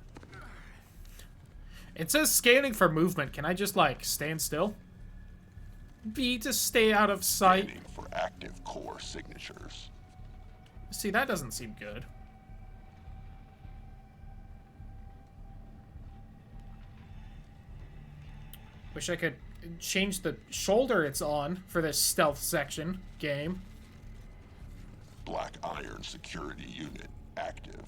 It says scanning for movement. Can I just, like, stand still? B to stay out of sight. Scanning for active core signatures. See, that doesn't seem good. Wish I could change the shoulder it's on for this stealth section game. Black iron security unit active.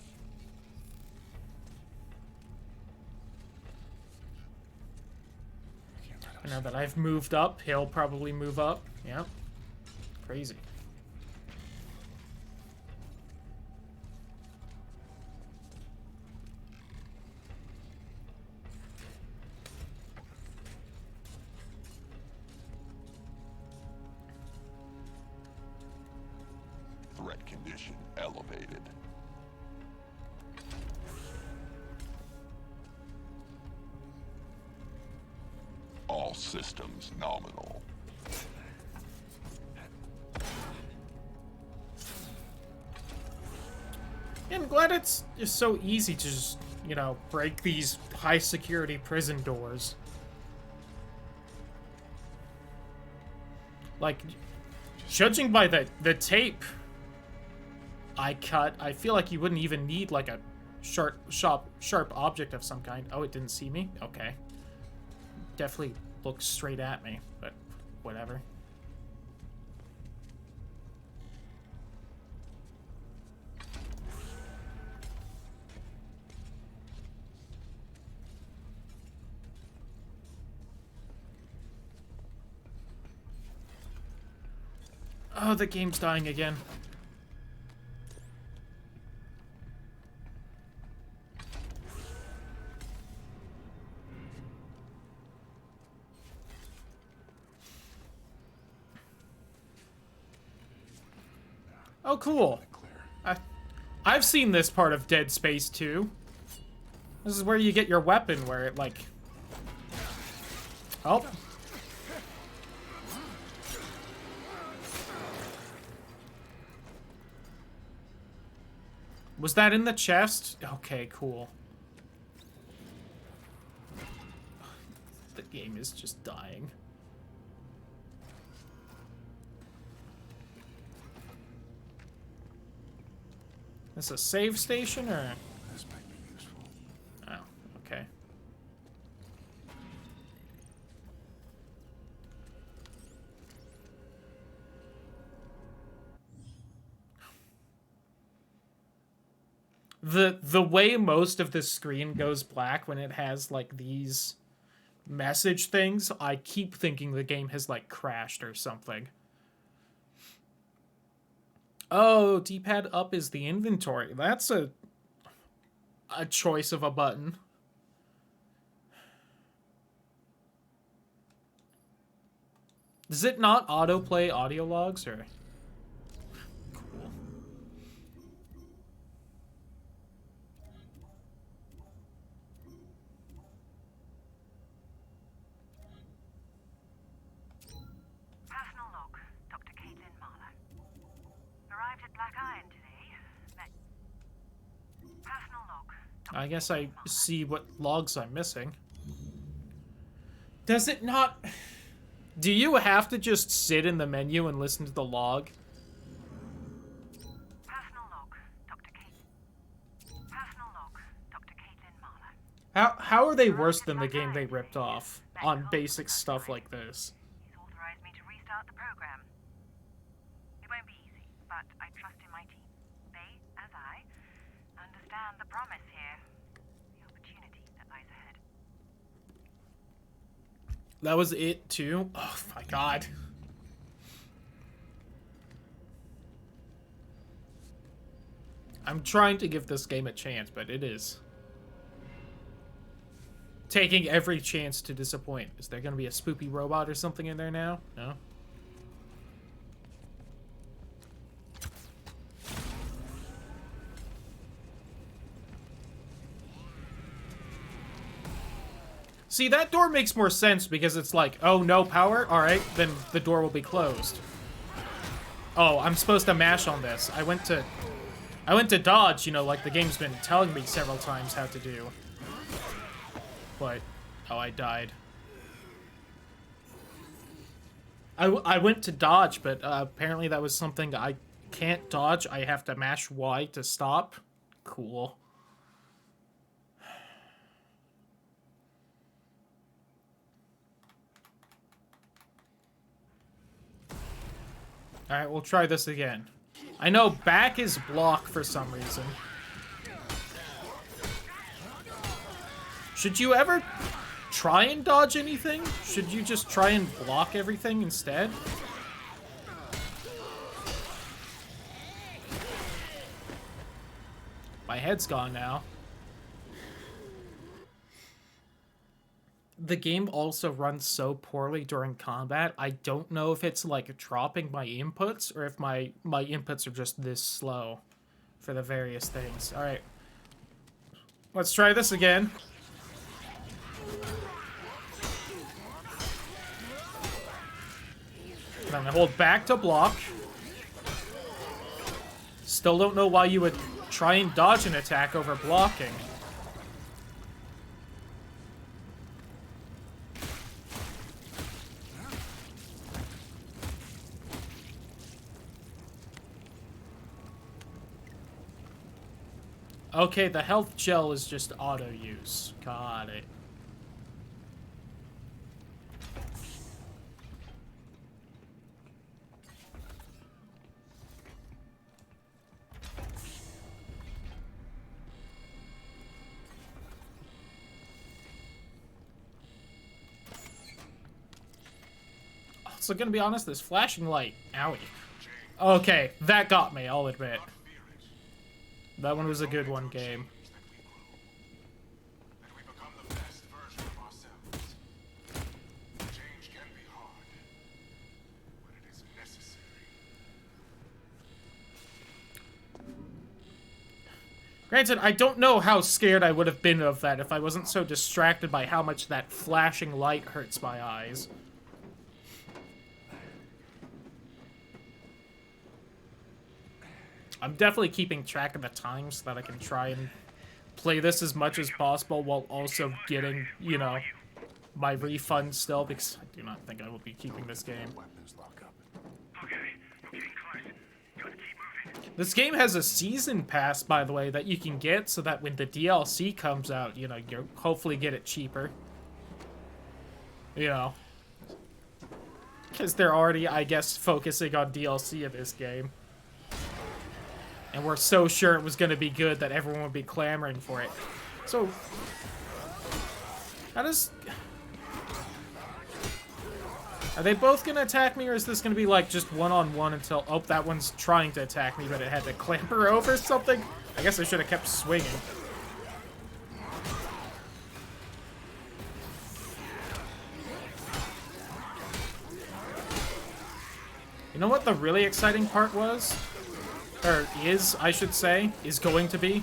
Now that I've moved up, he'll probably move up. Yep. Crazy. Threat condition elevated. All systems nominal. Yeah, I'm glad it's just so easy to just, you know, break these high security prison doors. Like, judging by the tape I cut, I feel like you wouldn't even need like a sharp object of some kind. Oh, it didn't see me? Okay. Definitely looks straight at me, but whatever. Oh, the game's dying again. Oh, cool. I've seen this part of Dead Space 2. This is where you get your weapon, where it, like... Oh. Was that in the chest? Okay, cool. The game is just dying. This a save station, or? This might be useful. Oh, okay. The way most of the screen goes black when it has like these message things, I keep thinking the game has like crashed or something. Oh, D-pad up is the inventory. That's a choice of a button. Does it not autoplay audio logs, or? Cool. Personal log, Dr. Caitlin Marlowe. Arrived at Black Iron today. Personal log. I guess I see what logs I'm missing. Does it not... Do you have to just sit in the menu and listen to the log? Personal log, Dr. Personal log, Dr. Caitlin Marlowe. How are they worse than the game they ripped off on basic stuff like this? He's authorized me to restart the program. It won't be easy, but I trust in my team. They, as I, understand the promise here. The opportunity that lies ahead. That was it too? Oh my god. I'm trying to give this game a chance, but it is taking every chance to disappoint. Is there gonna be a spoopy robot or something in there now? No? See, that door makes more sense because it's like, oh, no power? Alright, then the door will be closed. Oh, I'm supposed to mash on this. I went to dodge, you know, like the game's been telling me several times how to do. But, oh, I died. I went to dodge, but apparently that was something I can't dodge. I have to mash Y to stop. Cool. Alright, we'll try this again. I know back is block for some reason. Should you ever try and dodge anything? Should you just try and block everything instead? My head's gone now. The game also runs so poorly during combat, I don't know if it's like dropping my inputs or if my inputs are just this slow for the various things. Alright. Let's try this again. Then I hold back to block. Still don't know why you would try and dodge an attack over blocking. Okay, the health gel is just auto use. Got it. So gonna be honest, this flashing light, owie. Okay, that got me, I'll admit. That one was a good one, game. That we become the best version of ourselves. Change can be hard, but it is necessary. Granted, I don't know how scared I would have been of that if I wasn't so distracted by how much that flashing light hurts my eyes. I'm definitely keeping track of the time so that I can try and play this as much as possible while also getting, you know, my refund still, because I do not think I will be keeping this game. Weapons lock up. Okay, we're getting close. Gotta keep moving. This game has a season pass, by the way, that you can get so that when the DLC comes out, you know, you'll hopefully get it cheaper. You know. Because they're already, I guess, focusing on DLC of this game. And we're so sure it was going to be good that everyone would be clamoring for it. So, how does... Are they both going to attack me, or is this going to be, like, just one-on-one until... Oh, that one's trying to attack me, but it had to clamber over something? I guess I should have kept swinging. You know what the really exciting part was? Or is, I should say, is going to be?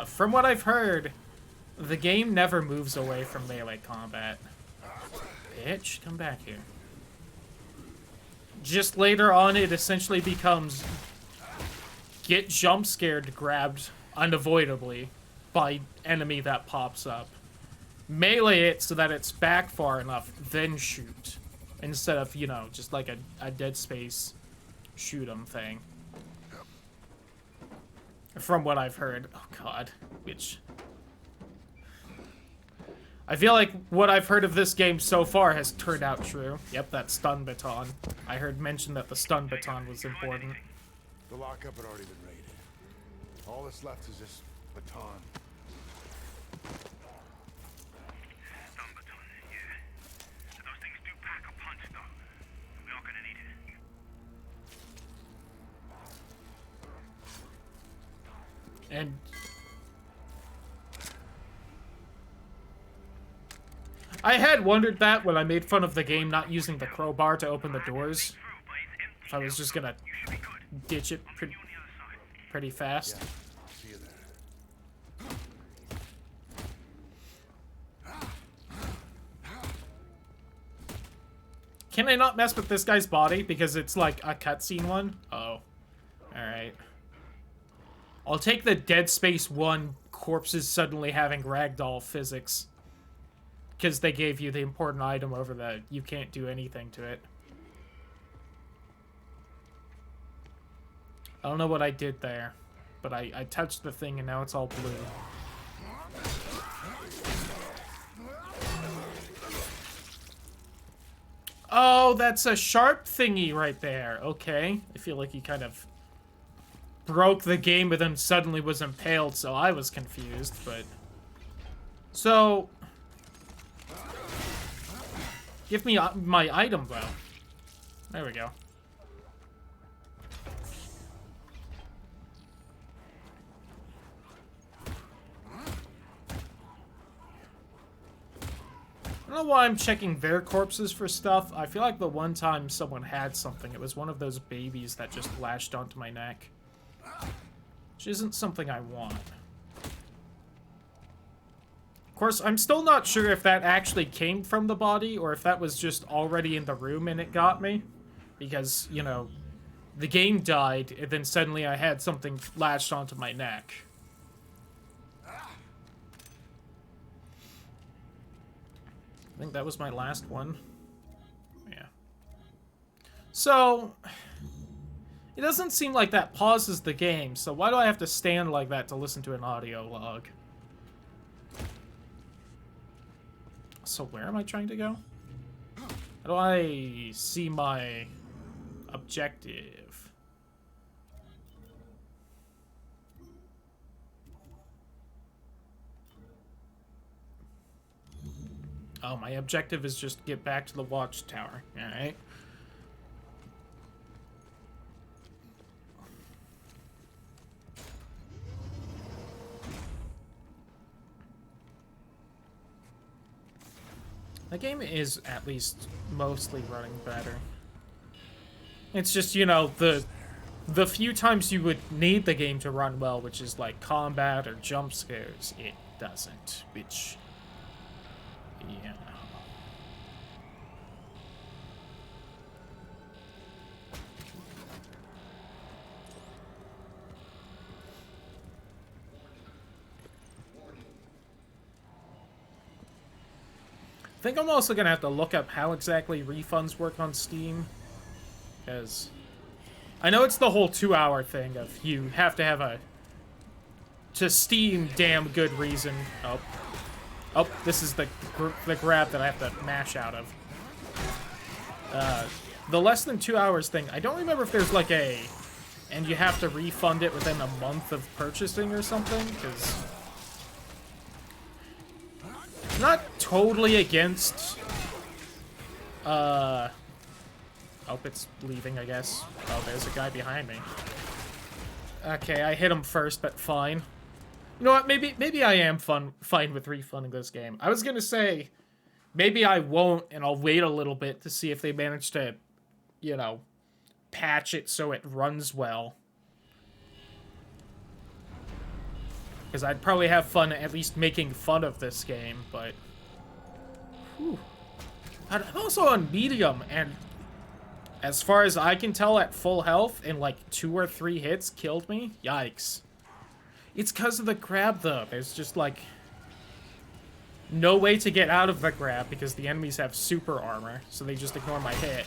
From what I've heard, the game never moves away from melee combat. Bitch, come back here. Just later on, it essentially becomes get jump scared, grabbed unavoidably by enemy that pops up. Melee it so that it's back far enough, then shoot. Instead of, you know, just like a Dead Space shoot 'em thing. From what I've heard. Oh god. Which... I feel like what I've heard of this game so far has turned out true. Yep, that stun baton. I heard mention that the stun baton was important. The lockup had already been raided. All that's left is this baton. Stun baton, yeah. Those things do pack a punch, though. We are gonna need it. And... I had wondered that when I made fun of the game not using the crowbar to open the doors. If I was just gonna ditch it pretty fast. Yeah. See you there. Can I not mess with this guy's body because it's like a cutscene one? Oh. Alright. I'll take the Dead Space 1 corpses suddenly having ragdoll physics. Because they gave you the important item over the you can't do anything to it. I don't know what I did there, but I touched the thing and now it's all blue. Oh, that's a sharp thingy right there. Okay. I feel like he kind of broke the game but then suddenly was impaled, so I was confused, but... So... Give me my item, though. There we go. I don't know why I'm checking their corpses for stuff. I feel like the one time someone had something, it was one of those babies that just latched onto my neck. Which isn't something I want. Of course, I'm still not sure if that actually came from the body or if that was just already in the room and it got me. Because, you know, the game died and then suddenly I had something latched onto my neck. I think that was my last one. Yeah. So, it doesn't seem like that pauses the game, so why do I have to stand like that to listen to an audio log? So where am I trying to go? How do I see my objective? Oh, my objective is just get back to the watchtower. Alright. The game is at least mostly running better. It's just, you know, the the few times you would need the game to run well, which is like combat or jump scares, it doesn't, which, yeah. I think I'm also gonna have to look up how exactly refunds work on Steam, because I know it's the whole 2-hour thing of you have to have a, to Steam, damn good reason. Oh, this is the grab that I have to mash out of. The less than 2 hours thing, I don't remember if there's like a, and you have to refund it within a month of purchasing or something, because I'm not totally against, oh, it's leaving, I guess. Oh, there's a guy behind me. Okay, I hit him first, but fine. You know what, maybe I am fine with refunding this game. I was gonna say, maybe I won't, and I'll wait a little bit to see if they manage to, you know, patch it so it runs well. Because I'd probably have fun at least making fun of this game, but... Whew. I'm also on medium, and as far as I can tell, at full health, and like 2 or 3 hits killed me. Yikes. It's because of the grab, though. There's just, like, no way to get out of the grab because the enemies have super armor, so they just ignore my hit.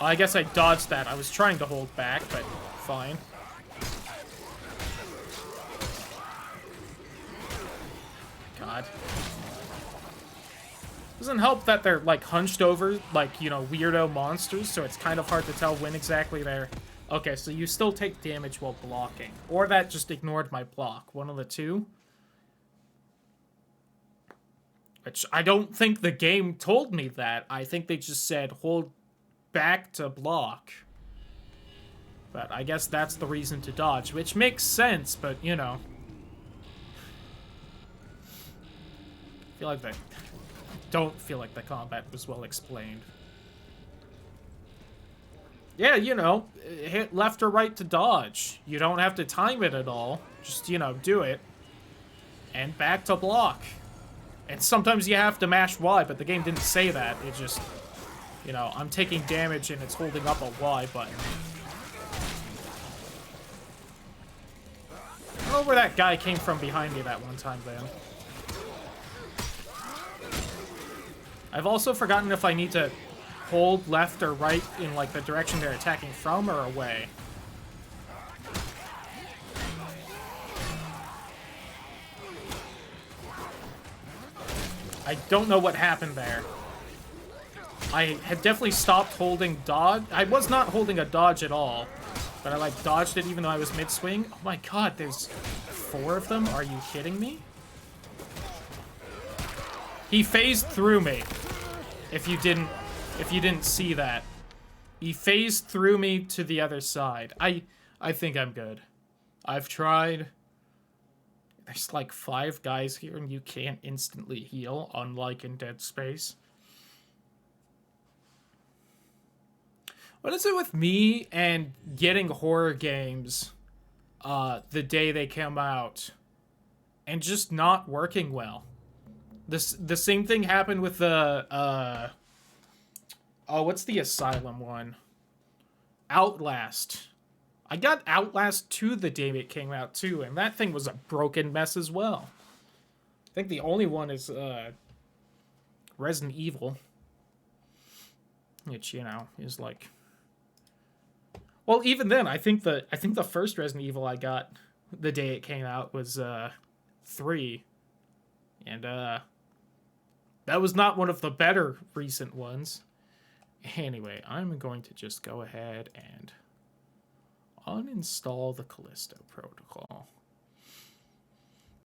Oh, I guess I dodged that. I was trying to hold back, but fine. God. Doesn't help that they're, like, hunched over, like, you know, weirdo monsters, so it's kind of hard to tell when exactly they're... Okay, so you still take damage while blocking. Or that just ignored my block. One of the two. Which I don't think the game told me that. I think they just said, hold back to block. But I guess that's the reason to dodge, which makes sense, but, you know. I feel like they... don't feel like the combat was well explained. Yeah, you know, hit left or right to dodge. You don't have to time it at all. Just, you know, do it. And back to block. And sometimes you have to mash Y, but the game didn't say that. It just, you know, I'm taking damage and it's holding up a Y button. I don't know where that guy came from behind me that one time, then. I've also forgotten if I need to hold left or right in, like, the direction they're attacking from or away. I don't know what happened there. I had definitely stopped holding dodge. I was not holding a dodge at all, but I, like, dodged it even though I was mid-swing. Oh my god, there's 4 of them? Are you kidding me? He phased through me. If you didn't see that. He phased through me to the other side. I think I'm good. I've tried. There's like 5 guys here and you can't instantly heal, unlike in Dead Space. What is it with me and getting horror games the day they come out and just not working well? The same thing happened with the, oh, what's the Asylum one? Outlast. I got Outlast 2 the day it came out, too, and that thing was a broken mess as well. I think the only one is, Resident Evil. Which, you know, is like... Well, even then, I think the first Resident Evil I got the day it came out was, 3. And, that was not one of the better recent ones. Anyway, I'm going to just go ahead and uninstall the Callisto protocol.